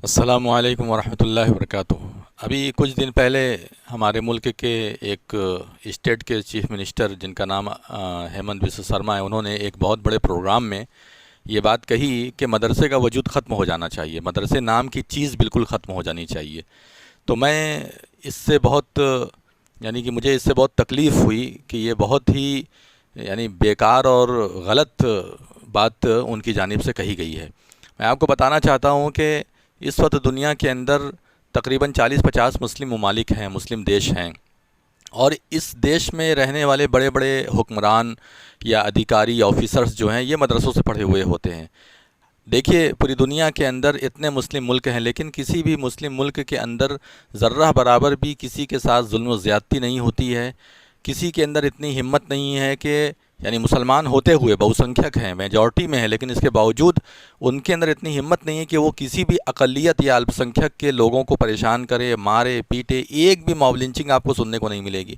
السلام علیکم ورحمۃ اللہ وبرکاتہ۔ ابھی کچھ دن پہلے ہمارے ملک کے ایک اسٹیٹ کے چیف منسٹر جن کا نام ہیمنت بسوا سرما ہے، انہوں نے ایک بہت بڑے پروگرام میں یہ بات کہی کہ مدرسے کا وجود ختم ہو جانا چاہیے، مدرسے نام کی چیز بالکل ختم ہو جانی چاہیے۔ تو میں اس سے بہت کہ مجھے اس سے بہت تکلیف ہوئی کہ یہ بہت ہی بیکار اور غلط بات ان کی جانب سے کہی گئی ہے۔ میں آپ کو بتانا چاہتا ہوں کہ اس وقت دنیا کے اندر تقریباً 40-50 مسلم ممالک ہیں، مسلم دیش ہیں، اور اس دیش میں رہنے والے بڑے بڑے حکمران یا ادھیکاری آفیسرز جو ہیں یہ مدرسوں سے پڑھے ہوئے ہوتے ہیں۔ دیکھیے پوری دنیا کے اندر اتنے مسلم ملک ہیں، لیکن کسی بھی مسلم ملک کے اندر ذرہ برابر بھی کسی کے ساتھ ظلم و زیادتی نہیں ہوتی ہے، کسی کے اندر اتنی ہمت نہیں ہے کہ مسلمان ہوتے ہوئے بہو سنکھیک ہیں، میجورٹی میں ہیں، لیکن اس کے باوجود ان کے اندر اتنی ہمت نہیں ہے کہ وہ کسی بھی اقلیت یا الپ سنکھیک کے لوگوں کو پریشان کرے، مارے پیٹے۔ ایک بھی موب لنچنگ آپ کو سننے کو نہیں ملے گی،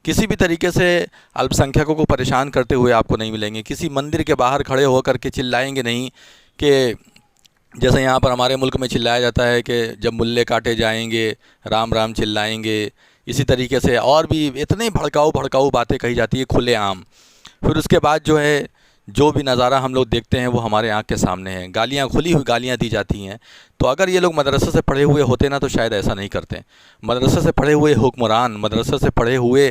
کسی بھی طریقے سے الپ سنکھیکوں کو پریشان کرتے ہوئے آپ کو نہیں ملیں گے، کسی مندر کے باہر کھڑے ہو کر کے چلائیں گے نہیں کہ جیسے یہاں پر ہمارے ملک میں چلایا جاتا ہے کہ جب ملے کاٹے جائیں گے رام رام چلائیں گے، اسی طریقے سے اور بھی اتنے بھڑکاؤ باتیں کہی جاتی ہے کھلے عام۔ پھر اس کے بعد جو بھی نظارہ ہم لوگ دیکھتے ہیں وہ ہمارے آنکھ کے سامنے ہے، گالیاں، کھلی ہوئی گالیاں دی جاتی ہیں۔ تو اگر یہ لوگ مدرسے سے پڑھے ہوئے ہوتے نا تو شاید ایسا نہیں کرتے۔ مدرسے سے پڑھے ہوئے حکمران، مدرسے سے پڑھے ہوئے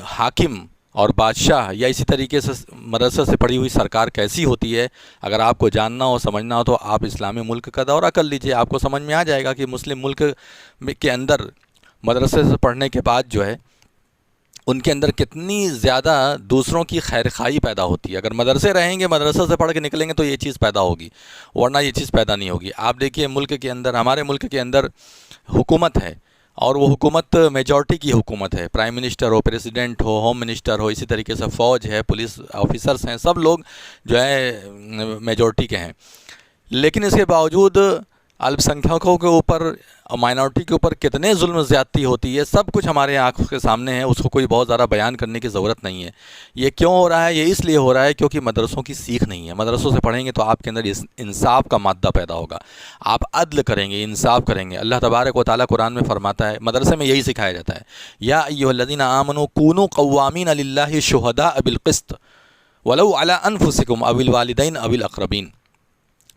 حاکم اور بادشاہ، یا اسی طریقے سے مدرسے سے پڑھی ہوئی سرکار کیسی ہوتی ہے، اگر آپ کو جاننا ہو سمجھنا ہو تو آپ اسلامی ملک کا دورہ کر لیجئے، آپ کو سمجھ میں آ جائے گا کہ مسلم ملک کے اندر مدرسے سے پڑھنے کے بعد ان کے اندر کتنی زیادہ دوسروں کی خیرخواہی پیدا ہوتی ہے۔ اگر مدرسے رہیں گے، مدرسے سے پڑھ کے نکلیں گے تو یہ چیز پیدا ہوگی، ورنہ یہ چیز پیدا نہیں ہوگی۔ آپ دیکھیے ملک کے اندر، ہمارے ملک کے اندر حکومت ہے، اور وہ حکومت میجورٹی کی حکومت ہے، پرائم منسٹر ہو، پریزیڈنٹ ہو، ہوم منسٹر ہو، اسی طریقے سے فوج ہے، پولیس آفیسرز ہیں، سب لوگ میجورٹی کے ہیں۔ لیکن اس کے باوجود الپ سنکھیکوں کے اوپر، مائنورٹی کے اوپر کتنے ظلم و زیادتی ہوتی ہے، سب کچھ ہمارے آنکھوں کے سامنے ہے، اس کو کوئی بہت زیادہ بیان کرنے کی ضرورت نہیں ہے۔ یہ کیوں ہو رہا ہے؟ یہ اس لیے ہو رہا ہے کیونکہ مدرسوں کی سیکھ نہیں ہے۔ مدرسوں سے پڑھیں گے تو آپ کے اندر انصاف کا مادہ پیدا ہوگا، آپ عدل کریں گے، انصاف کریں گے۔ اللہ تبارک و تعالیٰ قرآن میں فرماتا ہے، مدرسے میں یہی سکھایا جاتا ہے، یا ایھا الذین آمنوا کونوا قوامین للہ شہداء بالقسط ولو علی انفسکم او الوالدین او الاقربین،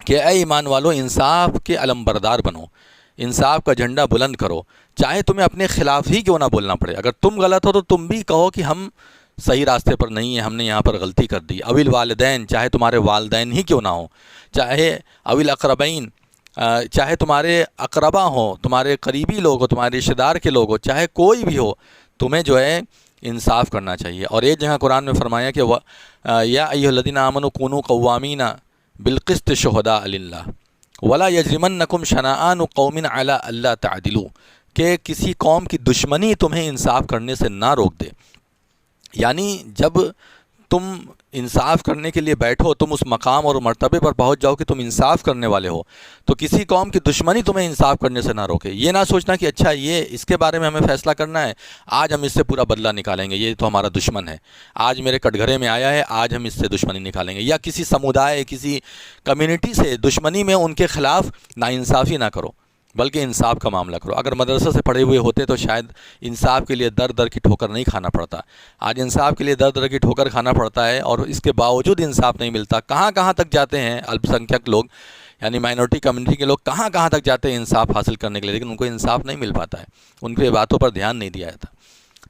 کہ اے ایمان والو انصاف کے علم بردار بنو، انصاف کا جھنڈا بلند کرو، چاہے تمہیں اپنے خلاف ہی کیوں نہ بولنا پڑے۔ اگر تم غلط ہو تو تم بھی کہو کہ ہم صحیح راستے پر نہیں ہیں، ہم نے یہاں پر غلطی کر دی۔ اوی الوالدین، چاہے تمہارے والدین ہی کیوں نہ ہوں، چاہے اوی الاقربین، چاہے تمہارے اقربا ہوں، تمہارے قریبی لوگ ہو، تمہارے رشتہ دار کے لوگ ہو، چاہے کوئی بھی ہو، تمہیں انصاف کرنا چاہیے۔ اور ایک جگہ قرآن میں فرمایا کہ یا ایھا الذین آمنوا کونوا قوامین بالقسط شہداء للہ ولا یجرمنکم شنآن قوم علی الا تعدلوا، کہ کسی قوم کی دشمنی تمہیں انصاف کرنے سے نہ روک دے۔ یعنی جب تم انصاف کرنے کے لیے بیٹھو، تم اس مقام اور مرتبے پر پہنچ جاؤ کہ تم انصاف کرنے والے ہو، تو کسی قوم کی دشمنی تمہیں انصاف کرنے سے نہ روکے۔ یہ نہ سوچنا کہ اچھا یہ اس کے بارے میں ہمیں فیصلہ کرنا ہے، آج ہم اس سے پورا بدلہ نکالیں گے، یہ تو ہمارا دشمن ہے، آج میرے کٹگھرے میں آیا ہے، آج ہم اس سے دشمنی نکالیں گے۔ یا کسی سمودائے، کسی کمیونٹی سے دشمنی میں ان کے خلاف ناانصافی نہ کرو، بلکہ انصاف کا معاملہ کرو۔ اگر مدرسے سے پڑھے ہوئے ہوتے تو شاید انصاف کے لیے در در کی ٹھوکر نہیں کھانا پڑتا۔ آج انصاف کے لیے در در کی ٹھوکر کھانا پڑتا ہے، اور اس کے باوجود انصاف نہیں ملتا۔ کہاں کہاں تک جاتے ہیں الپ سنکھیک لوگ، مائنورٹی کمیونٹی کے لوگ کہاں کہاں تک جاتے ہیں انصاف حاصل کرنے کے لیے، لیکن ان کو انصاف نہیں مل پاتا ہے، ان کی باتوں پر دھیان نہیں دیا جاتا۔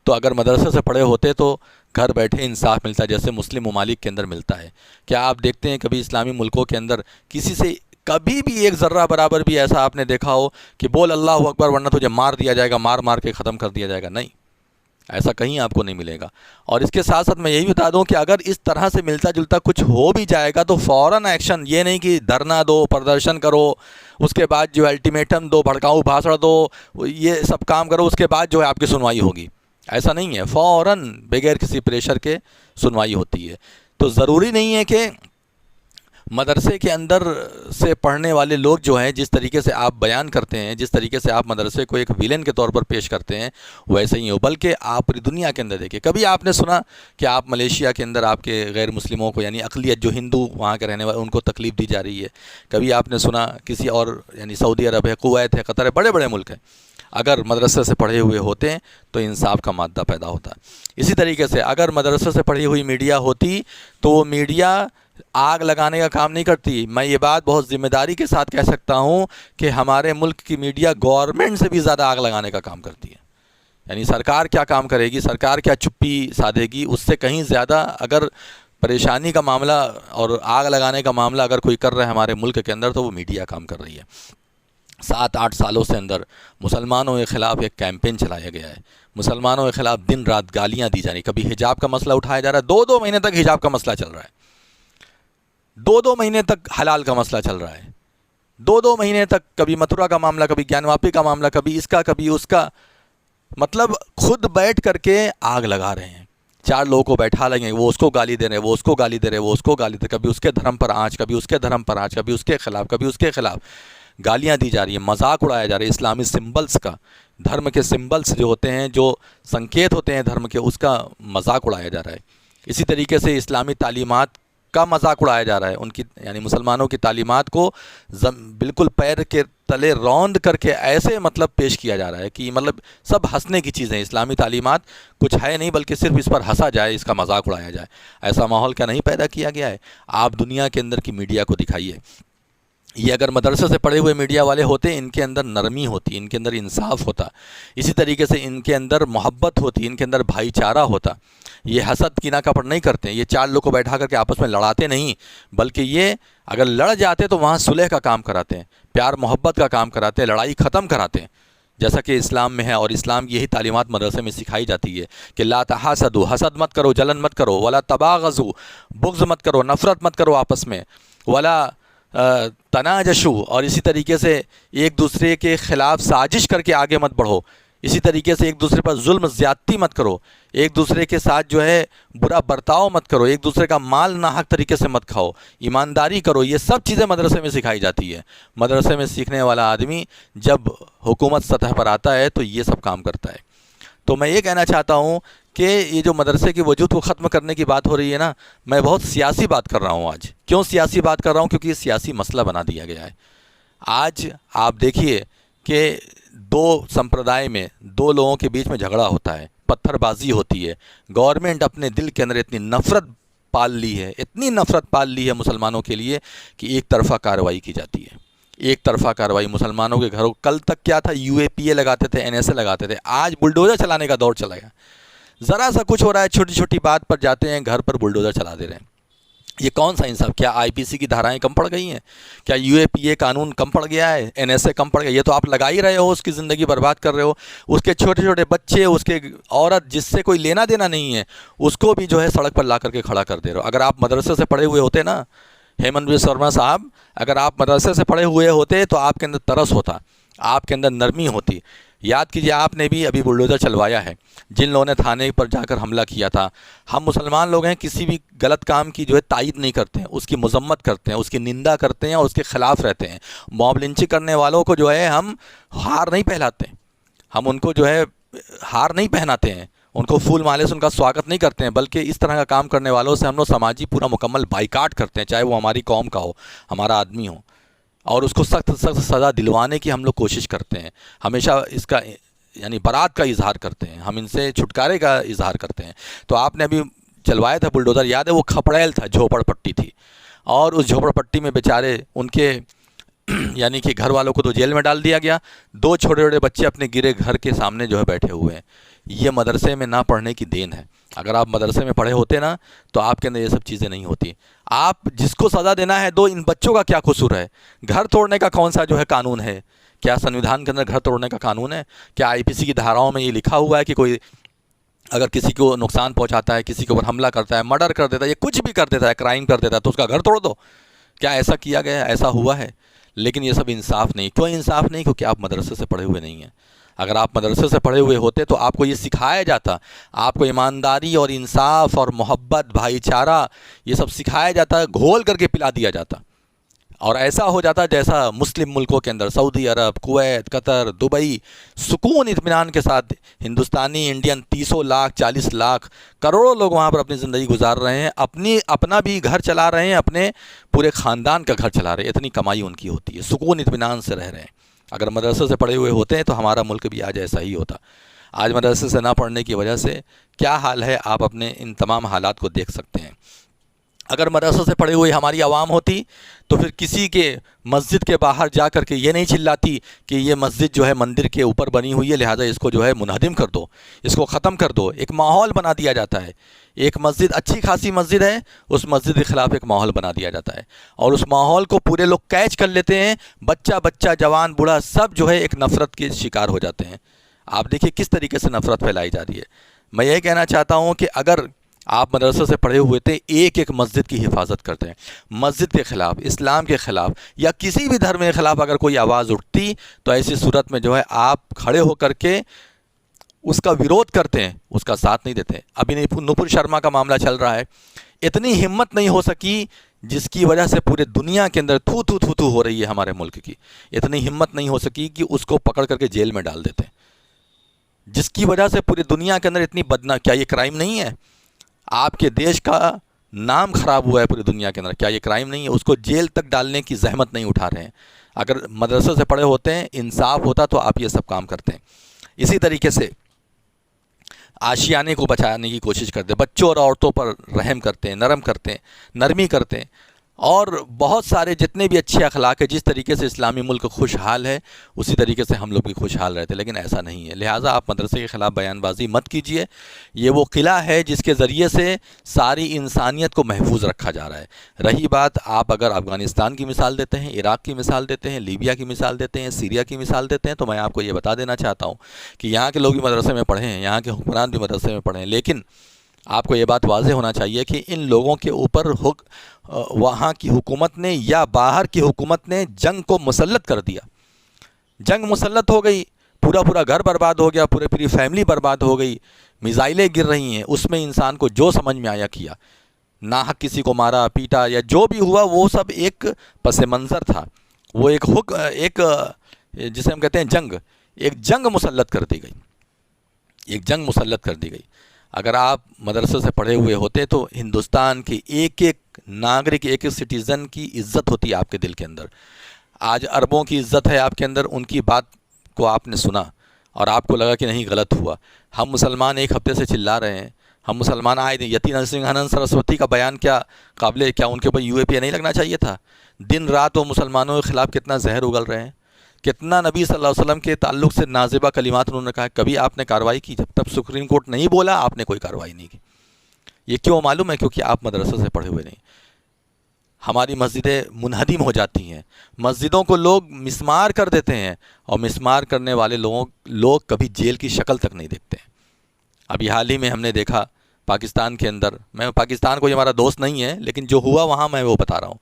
تو اگر مدرسے سے پڑھے ہوتے تو گھر بیٹھے انصاف ملتا، جیسے مسلم ممالک کے اندر ملتا ہے۔ کیا آپ دیکھتے ہیں کبھی اسلامی ملکوں کے اندر کسی سے کبھی بھی ایک ذرہ برابر بھی ایسا آپ نے دیکھا ہو کہ بول اللہ اکبر ورنہ تجھے مار دیا جائے گا، مار مار کے ختم کر دیا جائے گا؟ نہیں، ایسا کہیں آپ کو نہیں ملے گا۔ اور اس کے ساتھ ساتھ میں یہی بتا دوں کہ اگر اس طرح سے ملتا جلتا کچھ ہو بھی جائے گا تو فوراً ایکشن، یہ نہیں کہ دھرنا دو، پردرشن کرو، اس کے بعد الٹیمیٹم دو، بھڑکاؤ بھاشڑ دو، یہ سب کام کرو، اس کے بعد آپ کی سنوائی ہوگی۔ ایسا نہیں ہے، فوراً بغیر کسی پریشر کے سنوائی ہوتی ہے۔ تو ضروری نہیں ہے کہ مدرسے کے اندر سے پڑھنے والے لوگ جو ہیں، جس طریقے سے آپ بیان کرتے ہیں، جس طریقے سے آپ مدرسے کو ایک ویلن کے طور پر پیش کرتے ہیں، ویسے ہی ہو. بلکہ آپ پوری دنیا کے اندر دیکھیں، کبھی آپ نے سنا کہ آپ ملیشیا کے اندر آپ کے غیر مسلموں کو، یعنی اقلیت جو ہندو وہاں کے رہنے والے، ان کو تکلیف دی جا رہی ہے؟ کبھی آپ نے سنا کسی اور، یعنی سعودی عرب ہے، کویت ہے، قطر ہے، بڑے بڑے ملک ہیں، اگر مدرسے سے پڑھے ہوئے ہوتے ہیں تو انصاف کا مادہ پیدا ہوتا ہے. اسی طریقے سے اگر مدرسے سے پڑھی ہوئی میڈیا ہوتی تو وہ میڈیا آگ لگانے کا کام نہیں کرتی. میں یہ بات بہت ذمہ داری کے ساتھ کہہ سکتا ہوں کہ ہمارے ملک کی میڈیا گورنمنٹ سے بھی زیادہ آگ لگانے کا کام کرتی ہے. یعنی سرکار کیا کام کرے گی، سرکار کیا چپی سادھے گی، اس سے کہیں زیادہ اگر پریشانی کا معاملہ اور آگ لگانے کا معاملہ اگر کوئی کر رہا ہے ہمارے ملک کے اندر تو وہ میڈیا کام کر رہی ہے. 7-8 سالوں سے اندر مسلمانوں کے خلاف ایک کیمپین چلایا گیا ہے. مسلمانوں کے خلاف دن رات گالیاں دی جا رہی. کبھی حجاب کا مسئلہ اٹھایا جا رہا ہے، 2 مہینے تک حجاب کا مسئلہ چل رہا ہے. 2 مہینے تک حلال کا مسئلہ چل رہا ہے. 2 مہینے تک کبھی متھرا کا معاملہ، کبھی گیان واپی کا معاملہ، کبھی اس کا کبھی اس کا. مطلب خود بیٹھ کر کے آگ لگا رہے ہیں. 4 لوگوں کو بیٹھا لیں گے، وہ اس کو گالی دے رہے ہیں، وہ اس کو گالی دے رہے ہیں، وہ اس کو گالی دے رہے، کبھی اس کے دھرم پر آنچ، کبھی اس کے دھرم پر آنچ، کبھی اس کے خلاف، کبھی اس کے خلاف گالیاں دی جا رہی ہیں، مذاق اڑایا جا رہا ہے. اسلامی سمبلز کا، دھرم کے سمبلز جو ہوتے ہیں، جو سنکیت ہوتے ہیں دھرم کے، اس کا مذاق اڑایا جا رہا ہے. اسی طریقے سے اسلامی تعلیمات کا مذاق اڑایا جا رہا ہے. ان کی، یعنی مسلمانوں کی تعلیمات کو بالکل پیر کے تلے روند کر کے ایسے مطلب پیش کیا جا رہا ہے کہ مطلب سب ہنسنے کی چیزیں. اسلامی تعلیمات کچھ ہے نہیں، بلکہ صرف اس پر ہنسا جائے، اس کا مذاق اڑایا جائے. ایسا ماحول کیا نہیں پیدا کیا گیا ہے؟ آپ دنیا کے اندر کی میڈیا کو دکھائیے. یہ اگر مدرسے سے پڑھے ہوئے میڈیا والے ہوتے، ان کے اندر نرمی ہوتی، ان کے اندر انصاف ہوتا، اسی طریقے سے ان کے اندر محبت ہوتی، ان کے اندر بھائی چارہ ہوتا. یہ حسد کینہ کپٹ نہیں کرتے. یہ 4 لوگ کو بیٹھا کر کے آپس میں لڑاتے نہیں، بلکہ یہ اگر لڑ جاتے تو وہاں صلح کا کام کراتے ہیں، پیار محبت کا کام کراتے ہیں، لڑائی ختم کراتے ہیں، جیسا کہ اسلام میں ہے. اور اسلام کی یہی تعلیمات مدرسے میں سکھائی جاتی ہے کہ لا تحاسدوا، حسد مت کرو، جلن مت کرو، ولا تباغضوا، بغض مت کرو، نفرت مت کرو آپس میں، ولا تناجشوا، اور اسی طریقے سے ایک دوسرے کے خلاف سازش کر کے آگے مت بڑھو. اسی طریقے سے ایک دوسرے پر ظلم زیادتی مت کرو، ایک دوسرے کے ساتھ جو ہے برا برتاؤ مت کرو، ایک دوسرے کا مال ناحق طریقے سے مت کھاؤ، ایمانداری کرو. یہ سب چیزیں مدرسے میں سکھائی جاتی ہے. مدرسے میں سیکھنے والا آدمی جب حکومت سطح پر آتا ہے تو یہ سب کام کرتا ہے. تو میں یہ کہنا چاہتا ہوں کہ یہ جو مدرسے کے وجود کو ختم کرنے کی بات ہو رہی ہے نا، میں بہت سیاسی بات کر رہا ہوں آج. کیوں سیاسی بات کر رہا ہوں؟ کیونکہ یہ سیاسی مسئلہ بنا دیا گیا ہے. آج آپ دیکھیے کہ 2 سمپردائے میں 2 لوگوں کے بیچ میں جھگڑا ہوتا ہے، پتھر بازی ہوتی ہے. گورنمنٹ اپنے دل کے اندر اتنی نفرت پال لی ہے، اتنی نفرت پال لی ہے مسلمانوں کے لیے کہ ایک طرفہ کارروائی کی جاتی ہے. ایک طرفہ کارروائی مسلمانوں کے گھروں. کل تک کیا تھا؟ UAPA لگاتے تھے، NSA لگاتے تھے. آج بلڈوزر چلانے کا دور چلا گیا. ذرا سا کچھ ہو رہا ہے، چھوٹی چھوٹی بات پر جاتے ہیں، گھر پر بلڈوزر چلا دے رہے ہیں. یہ کون سا انصاف؟ کیا IPC کی دھارائیں کم پڑ گئی ہیں؟ کیا UAPA قانون کم پڑ گیا ہے؟ NSA کم پڑ گیا؟ یہ تو آپ لگا ہی رہے ہو، اس کی زندگی برباد کر رہے ہو. اس کے چھوٹے چھوٹے بچے، اس کے عورت جس سے کوئی لینا دینا نہیں ہے، اس کو بھی جو ہے سڑک پر لا کر کے کھڑا کر دے رہے ہو. اگر آپ مدرسے سے پڑھے ہوئے ہوتے نا ہیمنت بسوا سرما صاحب، اگر آپ مدرسے سے پڑھے ہوئے ہوتے تو آپ کے اندر ترس ہوتا، آپ کے اندر نرمی ہوتی. یاد کیجیے، آپ نے بھی ابھی بلڈوزر چلوایا ہے. جن لوگوں نے تھانے پر جا کر حملہ کیا تھا، ہم مسلمان لوگ ہیں، کسی بھی غلط کام کی جو ہے تائید نہیں کرتے ہیں، اس کی مذمت کرتے ہیں، اس کی نندا کرتے ہیں اور اس کے خلاف رہتے ہیں. موب لنچنگ کرنے والوں کو جو ہے ہم ہار نہیں پہناتے، ہم ان کو جو ہے ہار نہیں پہناتے ہیں، ان کو پھول مالے سے ان کا سواگت نہیں کرتے ہیں، بلکہ اس طرح کا کام کرنے والوں سے ہم لوگ سماجی پورا مکمل بائیکاٹ کرتے ہیں، چاہے وہ ہماری قوم کا ہو، ہمارا آدمی ہو، اور اس کو سخت سخت سزا دلوانے کی ہم لوگ کوشش کرتے ہیں. ہمیشہ اس کا یعنی برات کا اظہار کرتے ہیں، ہم ان سے چھٹکارے کا اظہار کرتے ہیں. تو آپ نے ابھی چلوایا تھا بلڈوزر، یاد ہے وہ کھپڑیل تھا، جھوپڑ پٹی تھی، اور اس جھوپڑ پٹی میں بیچارے ان کے یعنی کہ گھر والوں کو تو جیل میں ڈال دیا گیا. 2 چھوٹے چھوٹے بچے اپنے گرے گھر کے سامنے جو ہے بیٹھے ہوئے ہیں. یہ مدرسے میں نہ پڑھنے کی دین ہے. اگر آپ مدرسے میں پڑھے ہوتے نا تو آپ کے اندر یہ سب چیزیں نہیں ہوتی. آپ جس کو سزا دینا ہے دو، ان بچوں کا کیا قصور ہے؟ گھر توڑنے کا کون سا جو ہے قانون ہے؟ کیا سنویدھان کے اندر گھر توڑنے کا قانون ہے؟ کیا IPC کی دھاراؤں میں یہ لکھا ہوا ہے کہ کوئی اگر کسی کو نقصان پہنچاتا ہے، کسی کے اوپر حملہ کرتا ہے، مرڈر کر دیتا ہے، یا کچھ بھی کر دیتا ہے، کرائم کر دیتا ہے، تو اس کا گھر توڑ دو؟ کیا ایسا کیا گیا ہے؟ ایسا ہوا ہے؟ لیکن یہ سب انصاف نہیں. کیوں انصاف نہیں؟ کیونکہ آپ مدرسے سے پڑھے ہوئے نہیں ہیں. اگر آپ مدرسے سے پڑھے ہوئے ہوتے تو آپ کو یہ سکھایا جاتا، آپ کو ایمانداری اور انصاف اور محبت، بھائی چارہ، یہ سب سکھایا جاتا، گھول کر کے پلا دیا جاتا، اور ایسا ہو جاتا جیسا مسلم ملکوں کے اندر سعودی عرب، کویت، قطر، دبئی، سکون اطمینان کے ساتھ ہندوستانی انڈین 30 لاکھ 40 لاکھ کروڑوں لوگ وہاں پر اپنی زندگی گزار رہے ہیں، اپنا بھی گھر چلا رہے ہیں، اپنے پورے خاندان کا گھر چلا رہے ہیں، اتنی کمائی ان کی ہوتی ہے، سکون اطمینان سے رہ رہے ہیں۔ اگر مدرسے سے پڑھے ہوئے ہوتے ہیں تو ہمارا ملک بھی آج ایسا ہی ہوتا۔ آج مدرسے سے نہ پڑھنے کی وجہ سے کیا حال ہے، آپ اپنے ان تمام حالات کو دیکھ سکتے ہیں۔ اگر مدرسے سے پڑھی ہوئی ہماری عوام ہوتی تو پھر کسی کے مسجد کے باہر جا کر کے یہ نہیں چلاتی کہ یہ مسجد جو ہے مندر کے اوپر بنی ہوئی ہے، لہٰذا اس کو جو ہے منہدم کر دو، اس کو ختم کر دو۔ ایک ماحول بنا دیا جاتا ہے، ایک مسجد اچھی خاصی مسجد ہے، اس مسجد کے خلاف ایک ماحول بنا دیا جاتا ہے، اور اس ماحول کو پورے لوگ کیچ کر لیتے ہیں، بچہ جوان بوڑھا سب جو ہے ایک نفرت کے شکار ہو جاتے ہیں۔ آپ دیکھیے کس طریقے سے نفرت پھیلائی جا رہی ہے۔ میں یہ کہنا چاہتا ہوں کہ اگر آپ مدرسے سے پڑھے ہوئے تھے، ایک مسجد کی حفاظت کرتے ہیں، مسجد کے خلاف، اسلام کے خلاف یا کسی بھی دھرم کے خلاف اگر کوئی آواز اٹھتی تو ایسی صورت میں جو ہے آپ کھڑے ہو کر کے اس کا ویرودھ کرتے ہیں، اس کا ساتھ نہیں دیتے۔ ابھی نپور شرما کا معاملہ چل رہا ہے، اتنی ہمت نہیں ہو سکی جس کی وجہ سے پورے دنیا کے اندر تھو تھو تھو تھو ہو رہی ہے ہمارے ملک کی، اتنی ہمت نہیں ہو سکی کہ اس کو پکڑ کر کے جیل میں ڈال دیتے، جس کی وجہ سے پوری دنیا کے اندر اتنی کیا یہ کرائم نہیں ہے؟ آپ کے دیش کا نام خراب ہوا ہے پوری دنیا کے اندر، کیا یہ کرائم نہیں ہے؟ اس کو جیل تک ڈالنے کی زحمت نہیں اٹھا رہے ہیں۔ اگر مدرسے سے پڑھے ہوتے ہیں، انصاف ہوتا تو آپ یہ سب کام کرتے ہیں۔ اسی طریقے سے آشیانے کو بچانے کی کوشش کرتے ہیں، بچوں اور عورتوں پر رحم کرتے ہیں، نرم کرتے ہیں، نرمی کرتے ہیں، اور بہت سارے جتنے بھی اچھے اخلاق ہیں، جس طریقے سے اسلامی ملک خوشحال ہے اسی طریقے سے ہم لوگ بھی خوشحال رہتے، لیکن ایسا نہیں ہے۔ لہٰذا آپ مدرسے کے خلاف بیان بازی مت کیجیے۔ یہ وہ قلعہ ہے جس کے ذریعے سے ساری انسانیت کو محفوظ رکھا جا رہا ہے۔ رہی بات، آپ اگر افغانستان کی مثال دیتے ہیں، عراق کی مثال دیتے ہیں، لیبیا کی مثال دیتے ہیں، سیریا کی مثال دیتے ہیں، تو میں آپ کو یہ بتا دینا چاہتا ہوں کہ یہاں کے لوگ بھی مدرسے میں پڑھے ہیں، یہاں کے حکمران بھی مدرسے میں پڑھے ہیں، لیکن آپ کو یہ بات واضح ہونا چاہیے کہ ان لوگوں کے اوپر وہاں کی حکومت نے یا باہر کی حکومت نے جنگ کو مسلط کر دیا، جنگ مسلط ہو گئی، پورا گھر برباد ہو گیا، پوری فیملی برباد ہو گئی، میزائلیں گر رہی ہیں، اس میں انسان کو جو سمجھ میں آیا کیا، ناحق کسی کو مارا پیٹا یا جو بھی ہوا، وہ سب ایک پس منظر تھا، وہ ایک جسے ہم کہتے ہیں ایک جنگ مسلط کر دی گئی، ایک جنگ مسلط کر دی گئی۔ اگر آپ مدرسے سے پڑھے ہوئے ہوتے تو ہندوستان کے ایک ناگرک، ایک سٹیزن کی عزت ہوتی آپ کے دل کے اندر۔ آج اربوں کی عزت ہے آپ کے اندر، ان کی بات کو آپ نے سنا اور آپ کو لگا کہ نہیں غلط ہوا۔ ہم مسلمان ایک ہفتے سے چلا رہے ہیں، ہم مسلمان آئے تھے، یتی نرسنگھانند سرسوتی کا بیان کیا ان کے اوپر UAPA نہیں لگنا چاہیے تھا؟ دن رات وہ مسلمانوں کے خلاف کتنا زہر اگل رہے ہیں، کتنا نبی صلی اللہ علیہ وسلم کے تعلق سے نازبہ کلمات انہوں نے کہا، کبھی آپ نے کارروائی کی؟ جب تک سپریم کورٹ نہیں بولا آپ نے کوئی کارروائی نہیں کی۔ یہ کیوں معلوم ہے؟ کیونکہ آپ مدرسے سے پڑھے ہوئے نہیں۔ ہماری مسجدیں منہدم ہو جاتی ہیں، مسجدوں کو لوگ مسمار کر دیتے ہیں، اور مسمار کرنے والے لوگ کبھی جیل کی شکل تک نہیں دیکھتے ہیں۔ ابھی حال ہی میں ہم نے دیکھا پاکستان کے اندر، میں پاکستان کوئی ہمارا دوست نہیں ہے لیکن جو ہوا وہاں میں وہ بتا رہا ہوں،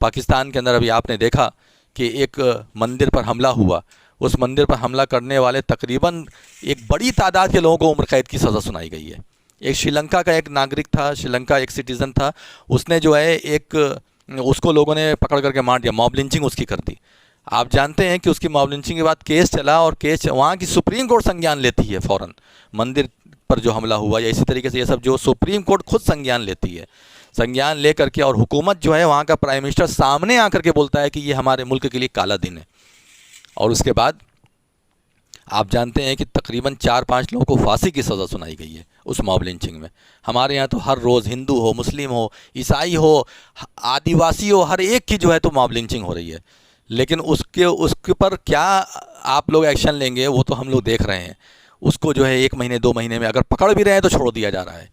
پاکستان کے اندر ابھی آپ نے دیکھا کہ ایک مندر پر حملہ ہوا، اس مندر پر حملہ کرنے والے تقریباً ایک بڑی تعداد کے لوگوں کو عمر قید کی سزا سنائی گئی ہے۔ ایک شری لنکا کا ایک ناگرک تھا، شری لنکا ایک سٹیزن تھا، اس نے جو ہے اس کو لوگوں نے پکڑ کر کے مار دیا، موب لنچنگ اس کی کر دی۔ آپ جانتے ہیں کہ اس کی موب لنچنگ کے بعد کیس چلا، اور کیس وہاں کی سپریم کورٹ سنجان لیتی ہے فوراً، مندر پر جو حملہ ہوا یا اسی طریقے سے یہ سب جو سپریم کورٹ خود سنجان لیتی ہے، سنجان لے کر کے، اور حکومت جو ہے وہاں کا پرائم منسٹر سامنے آ کر کے بولتا ہے کہ یہ ہمارے ملک کے لیے کالا دن ہے۔ اور اس کے بعد آپ جانتے ہیں کہ تقریباً 4-5 لوگوں کو پھانسی کی سزا سنائی گئی ہے اس موب لنچنگ میں۔ ہمارے یہاں تو ہر روز ہندو ہو، مسلم ہو، عیسائی ہو، آدیواسی ہو، ہر ایک کی جو ہے تو موب لنچنگ ہو رہی ہے، لیکن اس کے پر کیا آپ لوگ ایکشن لیں گے وہ تو ہم لوگ دیکھ رہے ہیں۔ اس کو جو ہے 1 مہینے 2 مہینے میں اگر پکڑ بھی رہے ہیں تو چھوڑ دیا جا رہا ہے۔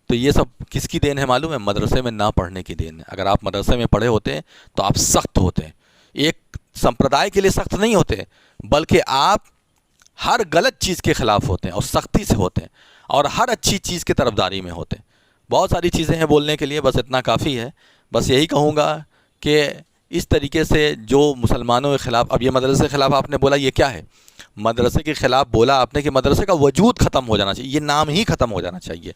تو یہ سب کس کی دین ہے معلوم ہے؟ مدرسے میں نہ پڑھنے کی دین ہے۔ اگر آپ مدرسے میں پڑھے ہوتے ہیں تو آپ سخت ہوتے ہیں، ایک سمپردائے کے لیے سخت نہیں ہوتے، بلکہ آپ ہر غلط چیز کے خلاف ہوتے ہیں اور سختی سے ہوتے ہیں، اور ہر اچھی چیز کی طرفداری میں ہوتے ہیں۔ بہت ساری چیزیں ہیں بولنے کے لیے، بس اتنا کافی ہے۔ بس یہی کہوں گا کہ اس طریقے سے جو مسلمانوں کے خلاف، اب یہ مدرسے کے خلاف آپ نے بولا یہ کیا ہے؟ مدرسے کے خلاف بولا آپ نے کہ مدرسے کا وجود ختم ہو جانا چاہیے، یہ نام ہی ختم ہو جانا چاہیے.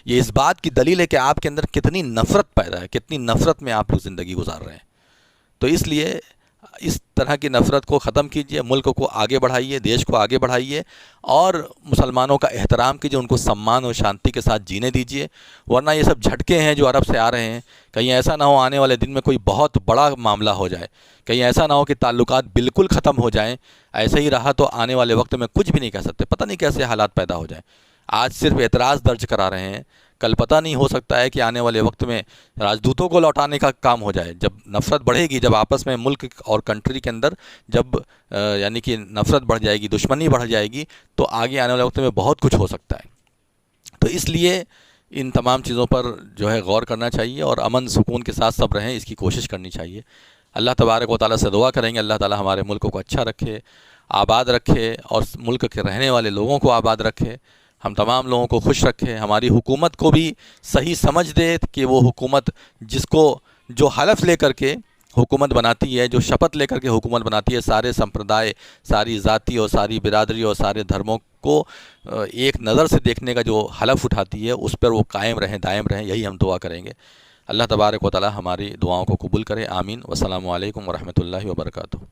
یہ اس بات کی دلیل ہے کہ آپ کے اندر کتنی نفرت پیدا ہے، کتنی نفرت میں آپ لوگ زندگی گزار رہے ہیں. تو اس لیے اس طرح کی نفرت کو ختم کیجئے، ملک کو آگے بڑھائیے، دیش کو آگے بڑھائیے، اور مسلمانوں کا احترام کیجئے، ان کو سمان اور شانتی کے ساتھ جینے دیجئے. ورنہ یہ سب جھٹکے ہیں جو عرب سے آ رہے ہیں، کہیں ایسا نہ ہو آنے والے دن میں کوئی بہت بڑا معاملہ ہو جائے، کہیں ایسا نہ ہو کہ تعلقات بالکل ختم ہو جائیں. ایسے ہی رہا تو آنے والے وقت میں کچھ بھی نہیں کہہ سکتے، پتہ نہیں کیسے حالات پیدا ہو جائیں. آج صرف اعتراض درج کرا رہے ہیں، کل پتہ نہیں، ہو سکتا ہے کہ آنے والے وقت میں راجدوتوں کو لوٹانے کا کام ہو جائے. جب نفرت بڑھے گی، جب آپس میں ملک اور کنٹری کے اندر جب یعنی کہ نفرت بڑھ جائے گی، دشمنی بڑھ جائے گی، تو آگے آنے والے وقت میں بہت کچھ ہو سکتا ہے. تو اس لیے ان تمام چیزوں پر جو ہے غور کرنا چاہیے، اور امن سکون کے ساتھ سب رہیں، اس کی کوشش کرنی چاہیے. اللہ تبارک و تعالیٰ سے دعا کریں گے اللہ تعالیٰ ہمارے ملک کو اچھا رکھے، آباد رکھے، اور ملک کے رہنے والے لوگوں کو آباد رکھے، ہم تمام لوگوں کو خوش رکھے، ہماری حکومت کو بھی صحیح سمجھ دے کہ وہ حکومت جس کو جو حلف لے کر کے حکومت بناتی ہے، جو شپت لے کر کے حکومت بناتی ہے، سارے سمپردائے، ساری ذاتی اور ساری برادری اور سارے دھرموں کو ایک نظر سے دیکھنے کا جو حلف اٹھاتی ہے، اس پر وہ قائم رہیں، دائم رہیں. یہی ہم دعا کریں گے. اللہ تبارک و تعالی ہماری دعاؤں کو قبول کرے. آمین. والسلام علیکم ورحمۃ اللہ وبرکاتہ.